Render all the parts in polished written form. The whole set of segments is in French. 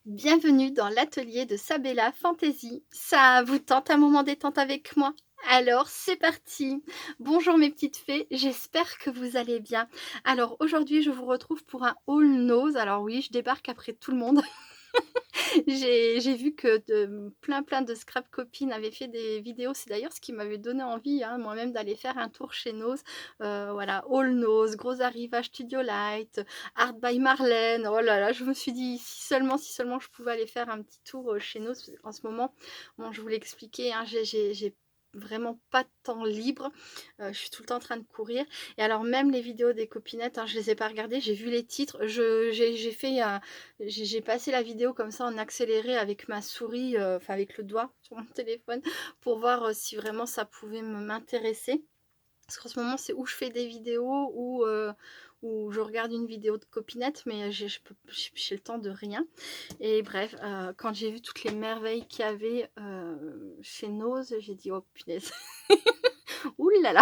Bienvenue dans l'atelier de Sabella Fantasy. Ça vous tente un moment détente avec moi? Alors c'est parti! Bonjour mes petites fées, j'espère que vous allez bien. Alors aujourd'hui je vous retrouve pour un haul nose. Alors oui, je débarque après tout le monde. J'ai vu que plein de scrap copines avaient fait des vidéos. C'est d'ailleurs ce qui m'avait donné envie, hein, moi-même d'aller faire un tour chez Nose. Voilà, All Nose, gros arrivage Studio Light, Art by Marlène. Oh là là, je me suis dit si seulement je pouvais aller faire un petit tour, chez Nose. En ce moment, bon, je vous l'ai expliqué, hein, j'ai vraiment pas de temps libre. Je suis tout le temps en train de courir et alors même les vidéos des copinettes, hein, je les ai pas regardées, j'ai vu les titres. J'ai fait un j'ai passé la vidéo comme ça en accéléré avec ma souris, enfin avec le doigt sur mon téléphone pour voir, si vraiment ça pouvait m'intéresser. Parce qu'en ce moment, c'est où je fais des vidéos ou je regarde une vidéo de copinette, mais j'ai le temps de rien. Et bref, quand j'ai vu toutes les merveilles qu'il y avait, chez Nose, j'ai dit: «Oh punaise!» Ouh là là!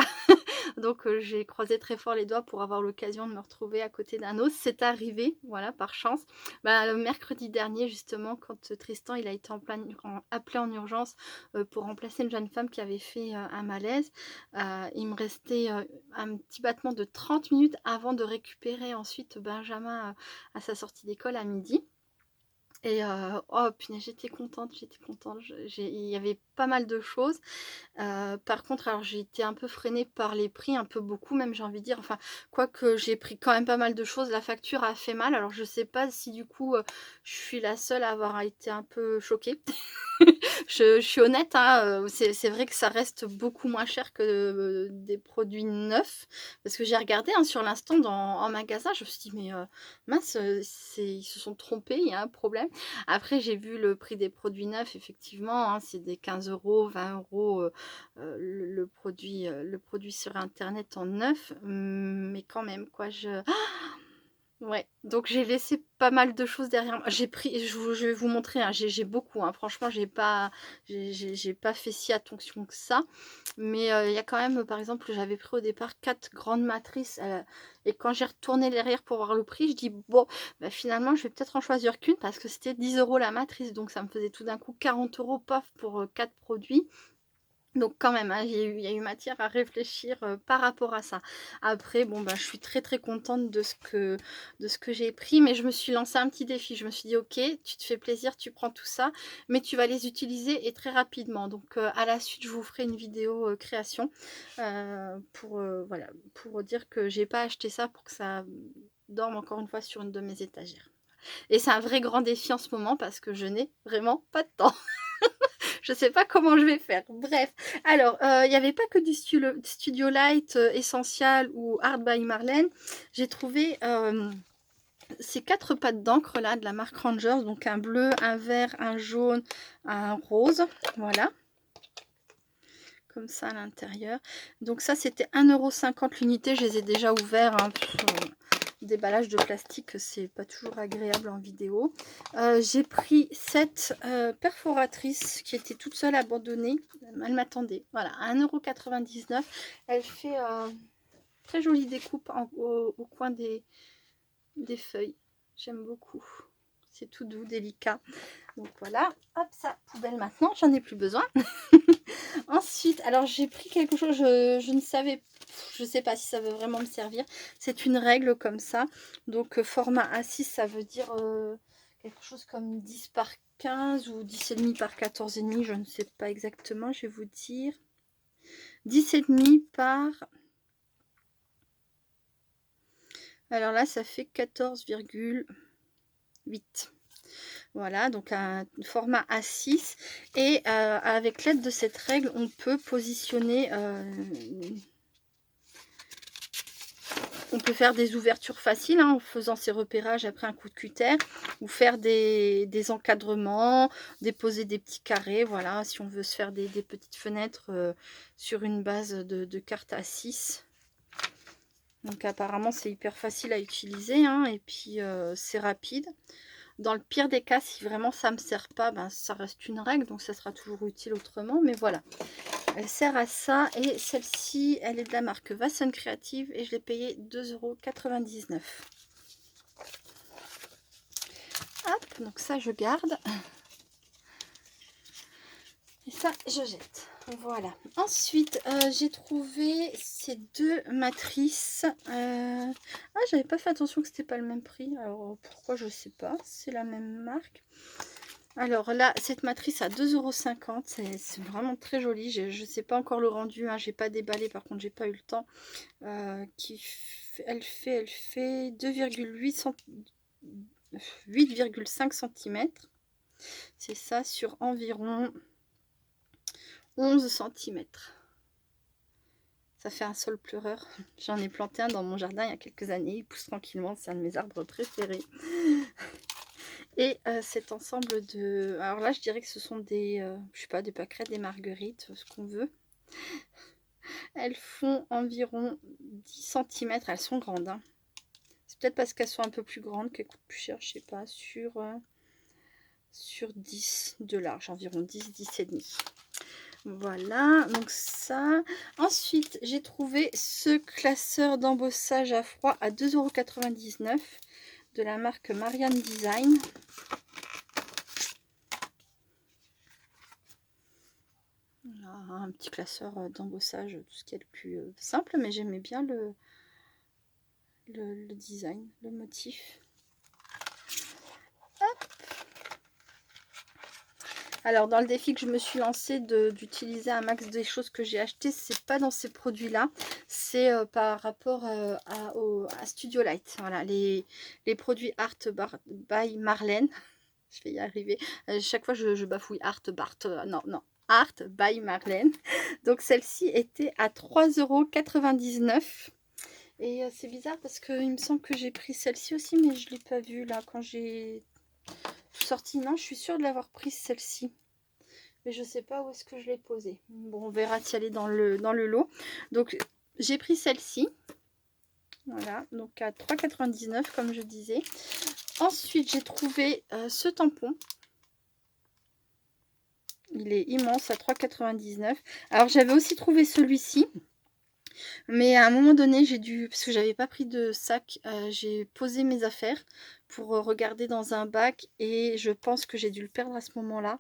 Donc j'ai croisé très fort les doigts pour avoir l'occasion de me retrouver à côté d'un os. C'est arrivé, voilà, par chance. Bah, le mercredi dernier justement quand, Tristan il a été appelé en urgence, pour remplacer une jeune femme qui avait fait, un malaise. Il me restait, un petit battement de 30 minutes avant de récupérer ensuite Benjamin, à sa sortie d'école à midi. Et oh punaise, j'étais contente, j'étais contente. Il y avait pas mal de choses. Par contre, alors j'ai été un peu freinée par les prix, un peu beaucoup même j'ai envie de dire. Enfin, quoique j'ai pris quand même pas mal de choses, la facture a fait mal. Alors je sais pas si du coup, je suis la seule à avoir été un peu choquée. Je suis honnête, hein, c'est vrai que ça reste beaucoup moins cher que, des produits neufs. Parce que j'ai regardé, hein, sur l'instant en magasin, je me suis dit: «Mais, mince, ils se sont trompés, il y a un problème». Après j'ai vu le prix des produits neufs effectivement, hein, c'est des 15 €, 20 €, le produit sur internet en neuf, mais quand même quoi, ouais, donc j'ai laissé pas mal de choses derrière moi. J'ai pris je vais vous montrer, hein, j'ai beaucoup, hein, franchement j'ai pas fait si attention que ça. Mais, il y a quand même, par exemple, j'avais pris au départ 4 grandes matrices, et quand j'ai retourné derrière pour voir le prix, je dis: «Bon, bah, finalement je vais peut-être en choisir qu'une» parce que c'était 10 € la matrice, donc ça me faisait tout d'un coup 40 € paf pour, 4 produits. Donc quand même, hein, il y a eu matière à réfléchir, par rapport à ça. Après bon, bah, je suis très contente de ce que j'ai pris, mais je me suis lancé un petit défi. Je me suis dit: «OK, tu te fais plaisir, tu prends tout ça, mais tu vas les utiliser et très rapidement». Donc à la suite, je vous ferai une vidéo, création, pour, voilà, pour dire que j'ai pas acheté ça pour que ça dorme encore une fois sur une de mes étagères. Et c'est un vrai grand défi en ce moment parce que je n'ai vraiment pas de temps. Je sais pas comment je vais faire. Bref, alors, il y avait pas que du Studio Light, Essential ou Art by Marlène. J'ai trouvé, ces 4 pattes d'encre là de la marque Rangers, donc un bleu, un vert, un jaune, un rose, voilà, comme ça à l'intérieur. Donc ça c'était 1,50 € l'unité, je les ai déjà ouverts, hein, déballage de plastique, c'est pas toujours agréable en vidéo. J'ai pris cette perforatrice qui était toute seule abandonnée. Elle m'attendait. Voilà, à 1,99 €. Elle fait très jolie découpe au coin des feuilles. J'aime beaucoup. C'est tout doux, délicat. Donc voilà, hop, ça, poubelle maintenant, j'en ai plus besoin. Ensuite, alors j'ai pris quelque chose, je ne savais, je sais pas si ça veut vraiment me servir. C'est une règle comme ça. Donc format A6, ça veut dire quelque chose comme 10 par 15 ou 10,5 par 14,5, je ne sais pas exactement, je vais vous dire. 10,5 par... Alors là, ça fait 14,8. Voilà, donc un format A6 et avec l'aide de cette règle, on peut positionner, on peut faire des ouvertures faciles, hein, en faisant ses repérages après un coup de cutter, ou faire des encadrements, déposer des petits carrés, voilà, si on veut se faire des petites fenêtres sur une base de carte A6. Donc apparemment c'est hyper facile à utiliser, hein, et puis c'est rapide. Dans le pire des cas, si vraiment ça me sert pas, ben, ça reste une règle, donc ça sera toujours utile autrement. Mais voilà, elle sert à ça. Et celle-ci, elle est de la marque Vasson Creative et je l'ai payée 2,99 €. Hop, donc ça je garde. Et ça, je jette. Voilà. Ensuite, j'ai trouvé ces deux matrices. Ah, j'avais pas fait attention que c'était pas le même prix. Alors, pourquoi, je sais pas. C'est la même marque. Alors là, cette matrice à 2,50 €. C'est vraiment très joli. Je sais pas encore le rendu. Hein. J'ai pas déballé. Par contre, j'ai pas eu le temps. Elle fait 8,5 cm. C'est ça sur environ 11 cm. Ça fait un sol pleureur. J'en ai planté un dans mon jardin il y a quelques années. Il pousse tranquillement. C'est un de mes arbres préférés. Et cet ensemble de... Alors là, je dirais que ce sont des... je sais pas, des pâquerettes, des marguerites, ce qu'on veut. Elles font environ 10 cm. Elles sont grandes. Hein. C'est peut-être parce qu'elles sont un peu plus grandes qu'elles coûtent plus cher. Je sais pas. Sur 10 de large. Environ 10, 10 et demi. Voilà, donc ça. Ensuite, j'ai trouvé ce classeur d'embossage à froid à 2,99 € de la marque Marianne Design. Voilà, un petit classeur d'embossage, tout ce qui est le plus simple, mais j'aimais bien le design, le motif. Hop. Alors, dans le défi que je me suis lancé d'utiliser un max des choses que j'ai achetées, c'est pas dans ces produits-là, c'est par rapport à Studio Light. Voilà, les produits Art by Marlène. Je vais y arriver. Chaque fois, je bafouille non, Art by Marlène. Donc, celle-ci était à 3,99 €. Et c'est bizarre parce qu'il me semble que j'ai pris celle-ci aussi, mais je ne l'ai pas vue là quand j'ai sorti. Non, je suis sûre de l'avoir prise celle-ci. Mais je sais pas où est-ce que je l'ai posée. Bon, on verra si elle est dans le lot. Donc, j'ai pris celle-ci. Voilà, donc à 3,99 € comme je disais. Ensuite, j'ai trouvé ce tampon. Il est immense à 3,99 €. Alors, j'avais aussi trouvé celui-ci. Mais à un moment donné, j'ai dû, parce que j'avais pas pris de sac, j'ai posé mes affaires pour regarder dans un bac. Et je pense que j'ai dû le perdre à ce moment-là.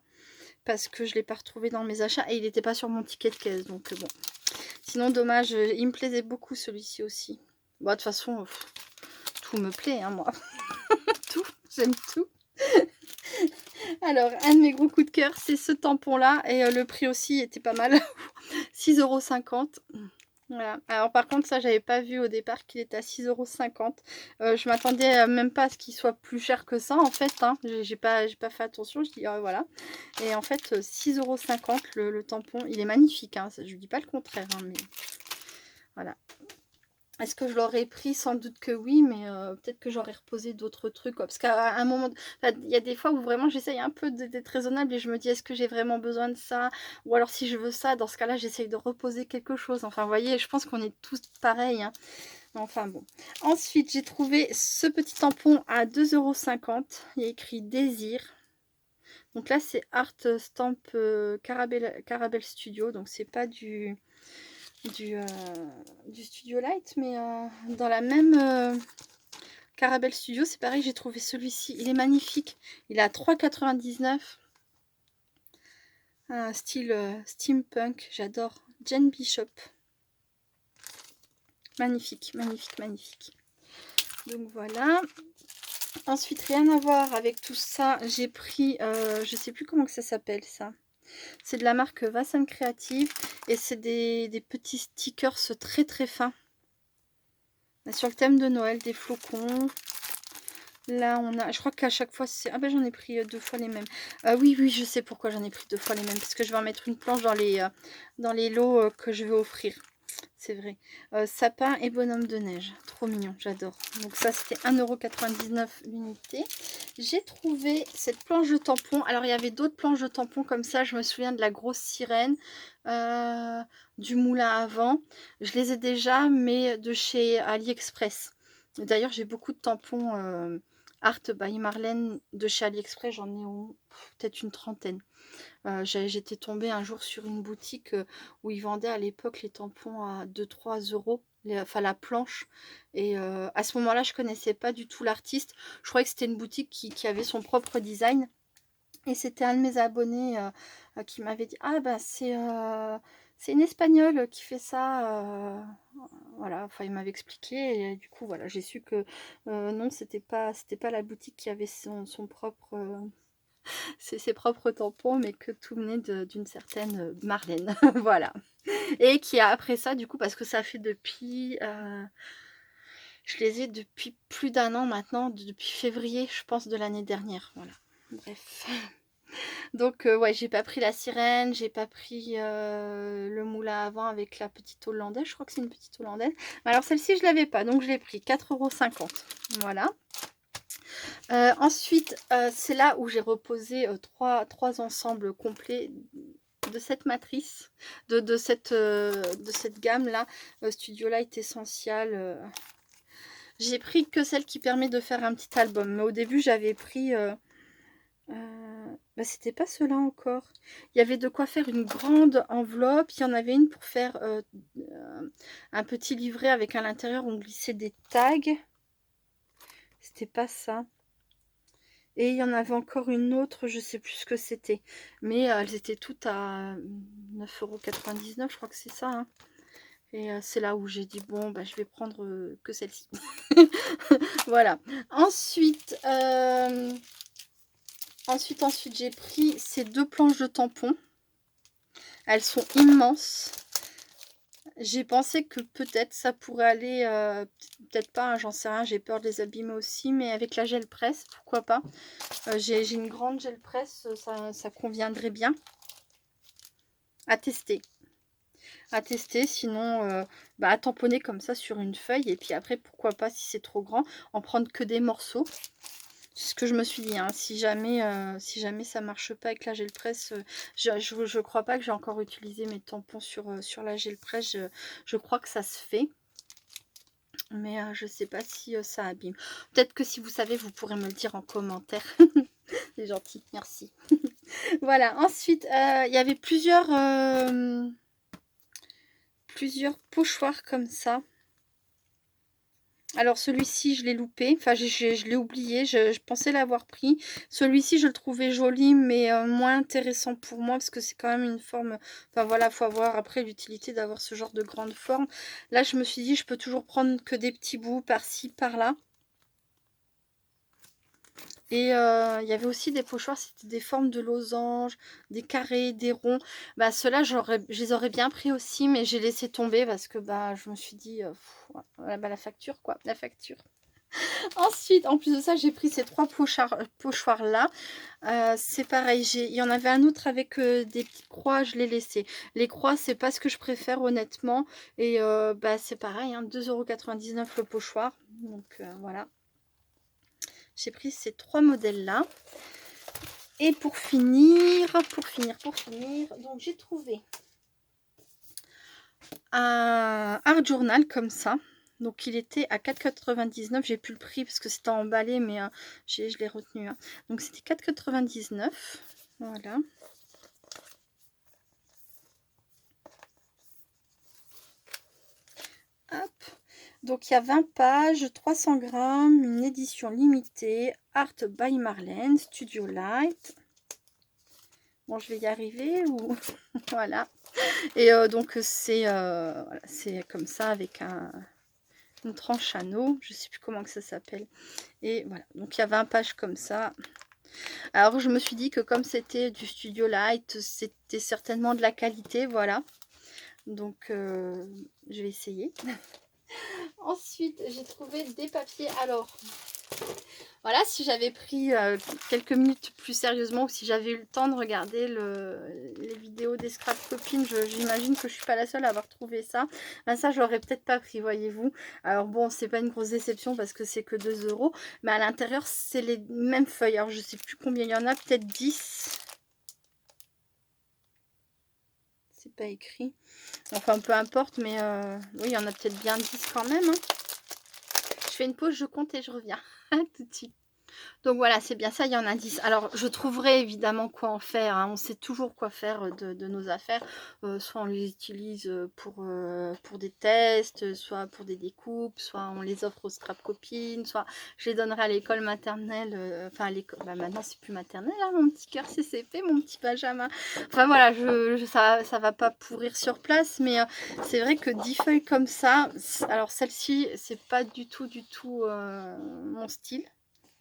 Parce que je ne l'ai pas retrouvé dans mes achats. Et il n'était pas sur mon ticket de caisse. Donc bon. Sinon, dommage. Il me plaisait beaucoup celui-ci aussi. Bon, de toute façon, tout me plaît, hein, moi. Tout. J'aime tout. Alors, un de mes gros coups de cœur, c'est ce tampon-là. Et le prix aussi était pas mal. 6,50 €. Voilà. Alors par contre, ça, j'avais pas vu au départ qu'il était à 6,50 €. Je m'attendais même pas à ce qu'il soit plus cher que ça, en fait. Hein. J'ai pas fait attention. Je dis, voilà. Et en fait, 6,50 € le tampon. Il est magnifique. Hein. Je dis pas le contraire. Hein, mais voilà. Est-ce que je l'aurais pris? Sans doute que oui, mais peut-être que j'aurais reposé d'autres trucs. Quoi. Parce qu'à un moment, il y a des fois où vraiment j'essaye un peu d'être raisonnable et je me dis, est-ce que j'ai vraiment besoin de ça? Ou alors si je veux ça, dans ce cas-là, j'essaye de reposer quelque chose. Enfin, vous voyez, je pense qu'on est tous pareils. Hein. Enfin bon. Ensuite, j'ai trouvé ce petit tampon à 2,50 €. Il y a écrit Désir. Donc là, c'est Art Stamp Caramel Studio. Donc c'est pas du Studio Light, mais dans la même Caramel Studio, c'est pareil, j'ai trouvé celui-ci, il est magnifique, il est à 3,99 €, un style steampunk, j'adore. Jane Bishop, magnifique, magnifique, magnifique. Donc voilà. Ensuite, rien à voir avec tout ça, j'ai pris, je sais plus comment que ça s'appelle ça. C'est de la marque Vassan Creative et c'est des petits stickers très très fins. Sur le thème de Noël, des flocons. Là, on a... Je crois qu'à chaque fois, c'est... Ah ben, j'en ai pris 2 fois les mêmes. Oui, oui, je sais pourquoi j'en ai pris 2 fois les mêmes. Parce que je vais en mettre une planche dans les lots que je vais offrir. C'est vrai. Sapin et bonhomme de neige. Trop mignon, j'adore. Donc ça, c'était 1,99 € l'unité. J'ai trouvé cette planche de tampon. Alors, il y avait d'autres planches de tampon comme ça. Je me souviens de la grosse sirène. Du moulin à vent. Je les ai déjà, mais de chez AliExpress. D'ailleurs, j'ai beaucoup de tampons Art by Marlène de chez AliExpress. J'en ai peut-être une trentaine. J'étais tombée un jour sur une boutique où ils vendaient à l'époque les tampons à 2-3 € enfin la planche. Et à ce moment-là, je connaissais pas du tout l'artiste. Je croyais que c'était une boutique qui avait son propre design. Et c'était un de mes abonnés qui m'avait dit: «Ah bah c'est une Espagnole qui fait ça», voilà, enfin il m'avait expliqué et du coup voilà, j'ai su que non, c'était pas la boutique qui avait son propre, ses propres tampons, mais que tout venait d'une certaine, Marlène, voilà. Et qui a après ça du coup, parce que ça fait depuis, je les ai depuis plus d'1 an maintenant, depuis février, je pense, de l'année dernière, voilà. Bref. Donc ouais, j'ai pas pris la sirène, j'ai pas pris, le moulin à vent avec la petite hollandaise, je crois que c'est une petite hollandaise. Mais alors celle-ci, je l'avais pas, donc je l'ai pris 4,50 €. Voilà. Ensuite, c'est là où j'ai reposé, 3 ensembles complets de cette matrice, de cette gamme-là, Studio Light Essential, j'ai pris que celle qui permet de faire un petit album. Mais au début, j'avais pris, bah, c'était pas ceux-là encore. Il y avait de quoi faire une grande enveloppe. Il y en avait une pour faire un petit livret avec à l'intérieur, on glissait des tags. C'était pas ça. Et il y en avait encore une autre, je sais plus ce que c'était. Mais elles étaient toutes à 9,99 €, je crois que c'est ça, hein. Et c'est là où j'ai dit, bon, bah, je vais prendre que celle-ci. Voilà. Ensuite, ensuite, j'ai pris ces 2 planches de tampons. Elles sont immenses. J'ai pensé que peut-être ça pourrait aller, peut-être pas, hein, j'en sais rien, j'ai peur de les abîmer aussi, mais avec la gel presse, pourquoi pas. J'ai une grande gel presse, ça conviendrait bien. À tester. À tester, sinon, bah, à tamponner comme ça sur une feuille. Et puis après, pourquoi pas, si c'est trop grand, en prendre que des morceaux. C'est ce que je me suis dit, hein. Si jamais ça marche pas avec la gel presse, je crois pas que j'ai encore utilisé mes tampons sur la gel presse. Je crois que ça se fait, mais je sais pas si ça abîme. Peut-être que si vous savez, vous pourrez me le dire en commentaire. C'est gentil, merci. Voilà, ensuite, il y avait plusieurs pochoirs comme ça. Alors celui-ci, je l'ai loupé, enfin je l'ai oublié, je pensais l'avoir pris. Celui-ci, je le trouvais joli, mais moins intéressant pour moi, parce que c'est quand même une forme, enfin voilà, faut avoir après l'utilité d'avoir ce genre de grande forme. Là, je me suis dit, je peux toujours prendre que des petits bouts par-ci, par-là. Et il y avait aussi des pochoirs, c'était des formes de losanges, des carrés, des ronds. Bah ceux-là, je les aurais bien pris aussi, mais j'ai laissé tomber parce que bah je me suis dit, voilà, bah, la facture quoi, la facture. Ensuite, en plus de ça, j'ai pris ces 3 pochoirs là. C'est pareil, il y en avait un autre avec des petites croix, je l'ai laissé. Les croix, c'est pas ce que je préfère honnêtement. Et bah c'est pareil, hein, 2,99 € le pochoir. Donc voilà. J'ai pris ces 3 modèles-là. Et pour finir, donc j'ai trouvé un art journal comme ça. Donc il était à 4,99 €. J'ai plus le prix parce que c'était emballé, mais je l'ai retenu, hein. Donc c'était 4,99 €. Voilà. Hop. Donc il y a 20 pages, 300 grammes, une édition limitée, Art by Marlène, Studio Light. Bon, je vais y arriver ou voilà. Et donc voilà, c'est comme ça avec une tranche anneau, je sais plus comment que ça s'appelle. Et voilà, donc il y a 20 pages comme ça. Alors je me suis dit que comme c'était du Studio Light, c'était certainement de la qualité, voilà. Donc je vais essayer. Ensuite, j'ai trouvé des papiers. Alors, voilà, si j'avais pris quelques minutes plus sérieusement ou si j'avais eu le temps de regarder les vidéos des scrap copines, j'imagine que je suis pas la seule à avoir trouvé ça. Ben ça, je l'aurais peut-être pas pris, voyez-vous. Alors bon, c'est pas une grosse déception parce que c'est que 2 €. Mais à l'intérieur, c'est les mêmes feuilles. Alors, je sais plus combien il y en a, peut-être 10. C'est pas écrit. Enfin, peu importe, mais oui, il y en a peut-être bien 10 quand même, hein. Je fais une pause, je compte et je reviens. À tout de suite. Donc voilà, c'est bien ça, il y en a 10. Alors, je trouverai évidemment quoi en faire, hein. On sait toujours quoi faire de nos affaires. Soit on les utilise pour des tests, soit pour des découpes, soit on les offre aux scrap copines, soit je les donnerai à l'école maternelle. Enfin, à l'école, bah, maintenant c'est plus maternelle, hein, mon petit cœur CCP, mon petit Benjamin. Enfin voilà, ça va pas pourrir sur place, mais c'est vrai que 10 feuilles comme ça, alors celle-ci, c'est pas du tout mon style.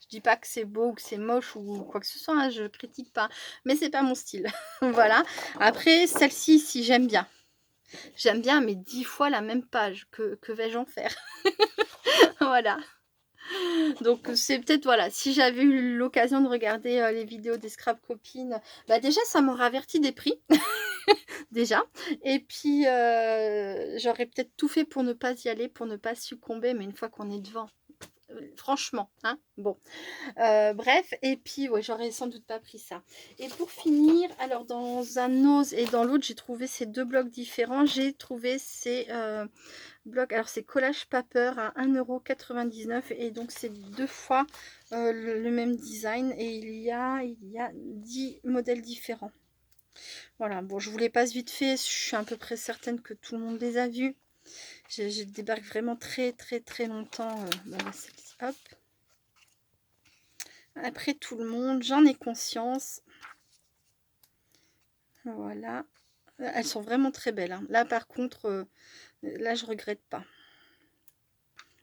Je dis pas que c'est beau ou que c'est moche ou quoi que ce soit, hein, je critique pas, mais c'est pas mon style. Voilà. Après, celle-ci, si j'aime bien. J'aime bien, mais 10 fois la même page. Que vais-je en faire? Voilà. Donc c'est peut-être, voilà, si j'avais eu l'occasion de regarder les vidéos des scrap copines, bah déjà ça m'aurait averti des prix, déjà. Et puis j'aurais peut-être tout fait pour ne pas y aller, pour ne pas succomber, mais une fois qu'on est devant, franchement, hein, bon. Bref, et puis ouais, j'aurais sans doute pas pris ça. Et pour finir, alors dans un ose et dans l'autre, j'ai trouvé ces deux blocs différents. J'ai trouvé ces blocs, alors c'est collage paper à 1,99 € et donc c'est deux fois le même design et il y a 10 modèles différents. Voilà, bon, je vous les passe vite fait, je suis à peu près certaine que tout le monde les a vus. Je débarque vraiment très longtemps. Bon, hop. Après tout le monde, j'en ai conscience. Voilà. Elles sont vraiment très belles, hein. Là, par contre, là, je regrette pas.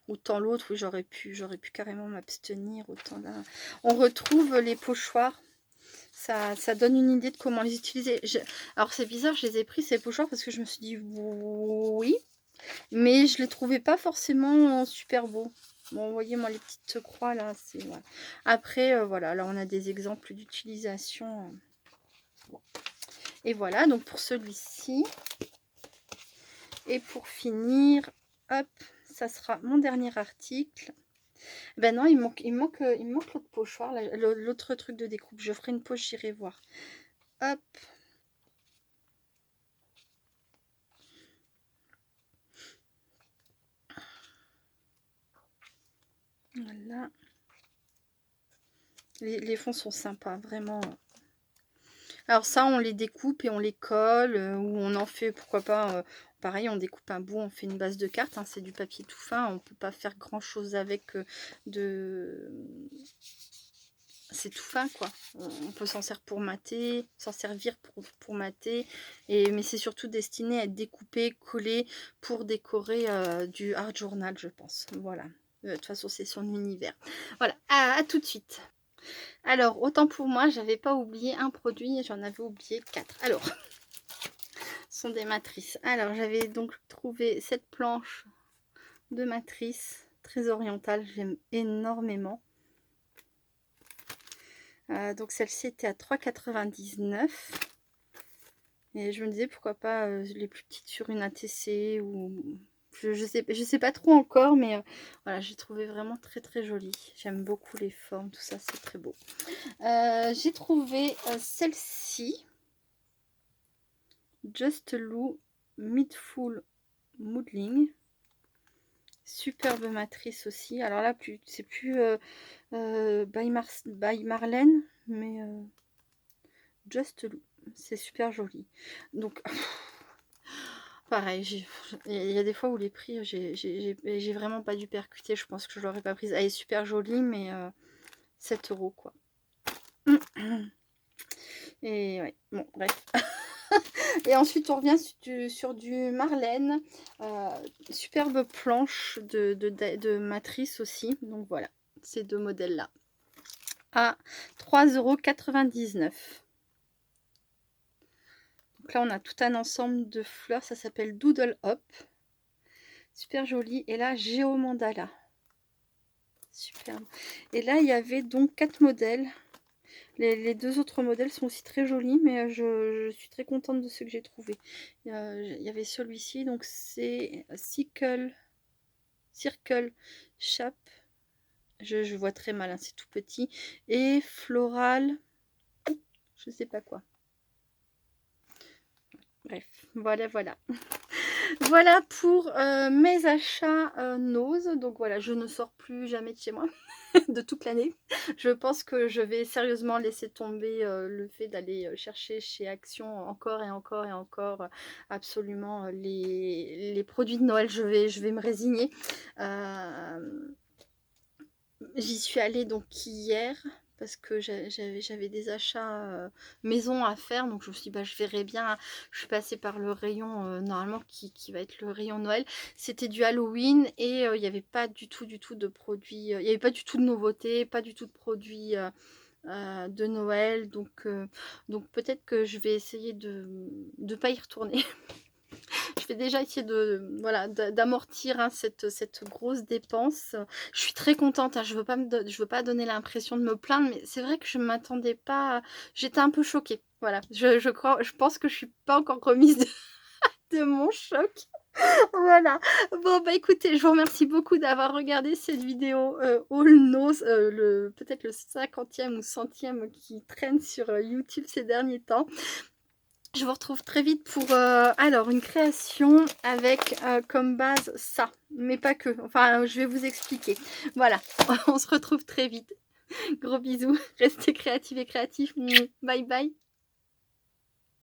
Autant l'autre, oui, j'aurais pu carrément m'abstenir. Autant là. On retrouve les pochoirs. Ça donne une idée de comment les utiliser. Alors, c'est bizarre, je les ai pris, ces pochoirs, parce que je me suis dit, oui. Mais je les trouvais pas forcément super beaux. Bon, vous voyez, moi, les petites croix, là, c'est... Ouais. Après, voilà, là, on a des exemples d'utilisation. Bon. Et voilà, donc pour celui-ci. Et pour finir, hop, ça sera mon dernier article. Ben non, il me manque l'autre pochoir, l'autre truc de découpe. Je ferai une pause, j'irai voir. Hop. Voilà. Les fonds sont sympas, vraiment. Alors ça, on les découpe et on les colle, ou on en fait, pourquoi pas, pareil, on découpe un bout, on fait une base de carte, hein, c'est du papier tout fin, on peut pas faire grand chose avec c'est tout fin, quoi. On peut s'en servir pour mater, s'en servir pour mater, mais c'est surtout destiné à être découpé, collé pour décorer du art journal, je pense. Voilà. De toute façon, c'est son univers. Voilà, à tout de suite. Alors, autant pour moi, j'avais pas oublié un produit, j'en avais oublié 4. Alors, ce sont des matrices. Alors, j'avais donc trouvé cette planche de matrice très orientale, j'aime énormément. Donc, celle-ci était à 3,99 €. Et je me disais pourquoi pas les plus petites sur une ATC ou... Je sais pas trop encore, mais voilà, j'ai trouvé vraiment très jolie. J'aime beaucoup les formes, tout ça, c'est très beau. J'ai trouvé celle-ci, Just Lou Midful Moodling. Superbe matrice aussi. Alors là, c'est plus by Marlène, mais Just Lou. C'est super joli. Donc, pareil, il y a des fois où les prix, j'ai vraiment pas dû percuter. Je pense que je l'aurais pas prise. Elle est super jolie, mais 7 € quoi. Et ouais, bon, bref. Et ensuite, on revient sur du Marlène. Superbe planche de matrice aussi. Donc voilà, ces deux modèles-là. À 3,99 €. Donc là, on a tout un ensemble de fleurs. Ça s'appelle Doodle Hop. Super joli. Et là, Géomandala. Superbe. Et là, il y avait donc 4 modèles. Les deux autres modèles sont aussi très jolis, mais je suis très contente de ce que j'ai trouvé. Il y avait celui-ci, donc c'est Circle Chap. Je vois très mal, hein, c'est tout petit. Et Floral, je sais pas quoi. Bref, voilà. Voilà pour mes achats Nose. Donc voilà, je ne sors plus jamais de chez moi. de toute l'année. Je pense que je vais sérieusement laisser tomber, le fait d'aller, chercher chez Action encore et encore et encore, absolument, les produits de Noël. Je vais me résigner. Hem J'y suis allée donc hier parce que j'avais des achats, maison à faire, donc je me suis dit: «Bah, je verrai bien». Je suis passée par le rayon, normalement qui va être le rayon Noël. C'était du Halloween et il y avait pas du tout de produits, il y avait pas du tout de nouveautés, pas du tout de produits, de Noël, donc peut-être que je vais essayer de pas y retourner. Je vais déjà essayer de voilà, d'amortir, hein, cette grosse dépense. Je suis très contente, hein, je veux pas donner l'impression de me plaindre, mais c'est vrai que je ne m'attendais pas j'étais un peu choquée. Voilà, je pense que je suis pas encore remise de mon choc. Voilà. Bon, bah, écoutez, je vous remercie beaucoup d'avoir regardé cette vidéo, all knows, le peut-être le 50e ou 100e qui traîne sur, YouTube ces derniers temps. Je vous retrouve très vite pour, alors une création avec, comme base ça, mais pas que. Enfin, je vais vous expliquer. Voilà, on se retrouve très vite. Gros bisous, restez créatives et créatifs. Bye bye.